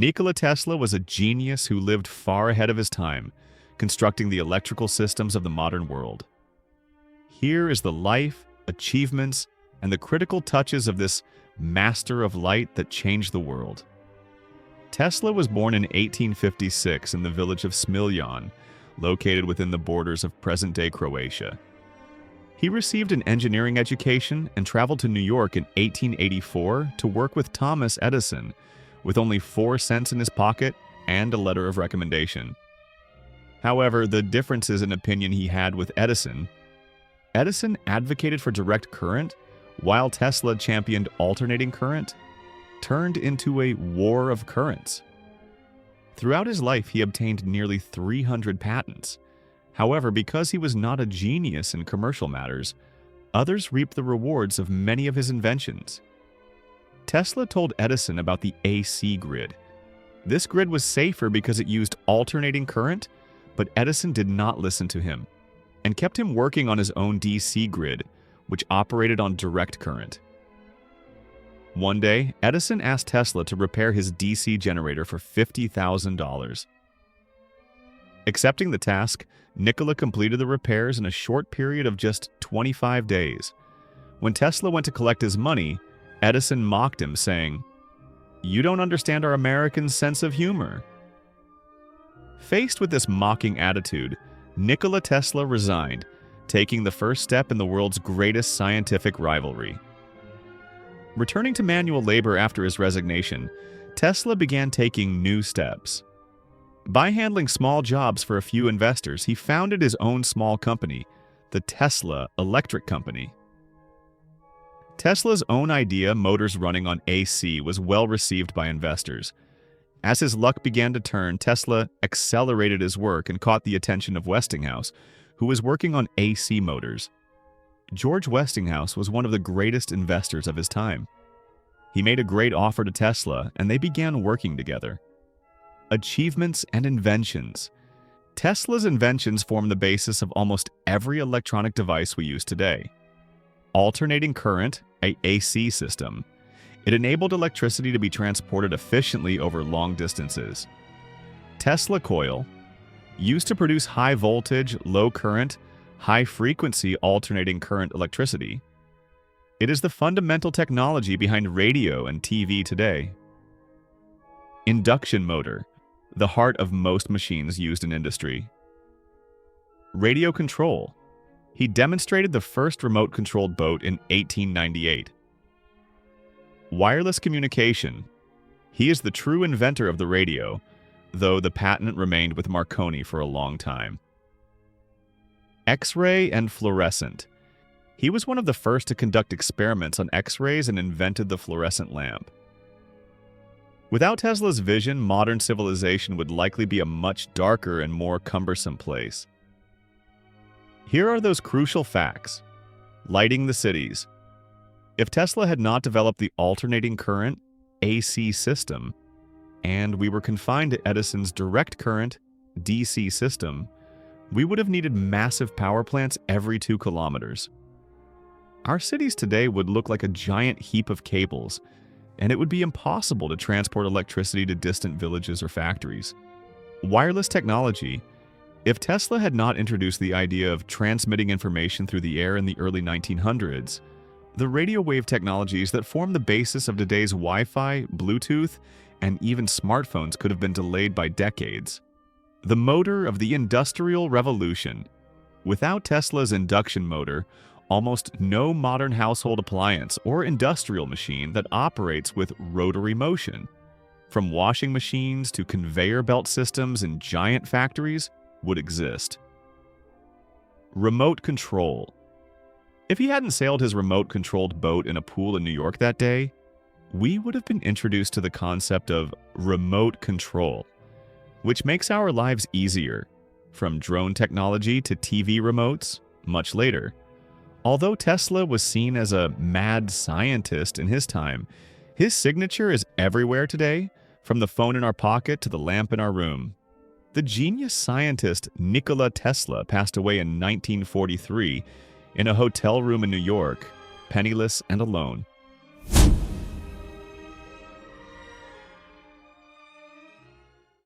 Nikola Tesla was a genius who lived far ahead of his time, constructing the electrical systems of the modern world. Here is the life, achievements, and the critical touches of this master of light that changed the world. Tesla was born in 1856 in the village of Smiljan, located within the borders of present-day Croatia. He received an engineering education and traveled to New York in 1884 to work with Thomas Edison, with only 4 cents in his pocket and a letter of recommendation. However, the differences in opinion he had with Edison advocated for direct current, while Tesla championed alternating current, turned into a war of currents. Throughout his life, he obtained nearly 300 patents. However, because he was not a genius in commercial matters, others reaped the rewards of many of his inventions. Tesla told Edison about the AC grid. This grid was safer because it used alternating current, but Edison did not listen to him and kept him working on his own DC grid, which operated on direct current. One day, Edison asked Tesla to repair his DC generator for $50,000. Accepting the task, Nikola completed the repairs in a short period of just 25 days. When Tesla went to collect his money, Edison mocked him, saying, "You don't understand our American sense of humor." Faced with this mocking attitude, Nikola Tesla resigned, taking the first step in the world's greatest scientific rivalry. Returning to manual labor after his resignation, Tesla began taking new steps. By handling small jobs for a few investors, he founded his own small company, the Tesla Electric Company. Tesla's own idea, motors running on AC, was well received by investors. As his luck began to turn, Tesla accelerated his work and caught the attention of Westinghouse, who was working on AC motors. George Westinghouse was one of the greatest investors of his time. He made a great offer to Tesla, and they began working together. Achievements and inventions. Tesla's inventions form the basis of almost every electronic device we use today. Alternating current, an AC system. It enabled electricity to be transported efficiently over long distances. Tesla Coil, used to produce high voltage, low current, high frequency alternating current electricity. It is the fundamental technology behind radio and TV today. Induction motor, the heart of most machines used in industry. Radio control. He demonstrated the first remote-controlled boat in 1898. Wireless communication. He is the true inventor of the radio, though the patent remained with Marconi for a long time. X-ray and fluorescent. He was one of the first to conduct experiments on X-rays and invented the fluorescent lamp. Without Tesla's vision, modern civilization would likely be a much darker and more cumbersome place. Here are those crucial facts. Lighting the cities. If Tesla had not developed the alternating current, AC system, and we were confined to Edison's direct current, DC system, we would have needed massive power plants every 2 kilometers. Our cities today would look like a giant heap of cables, and it would be impossible to transport electricity to distant villages or factories. Wireless technology. If Tesla had not introduced the idea of transmitting information through the air in the early 1900s, the radio wave technologies that form the basis of today's Wi-Fi, Bluetooth, and even smartphones could have been delayed by decades. The motor of the Industrial Revolution. Without Tesla's induction motor, almost no modern household appliance or industrial machine that operates with rotary motion, from washing machines to conveyor belt systems in giant factories, would exist. Remote control. If he hadn't sailed his remote-controlled boat in a pool in New York that day, we would have been introduced to the concept of remote control, which makes our lives easier, from drone technology to TV remotes, much later. Although Tesla was seen as a mad scientist in his time, his signature is everywhere today, from the phone in our pocket to the lamp in our room. The genius scientist Nikola Tesla passed away in 1943 in a hotel room in New York, penniless and alone.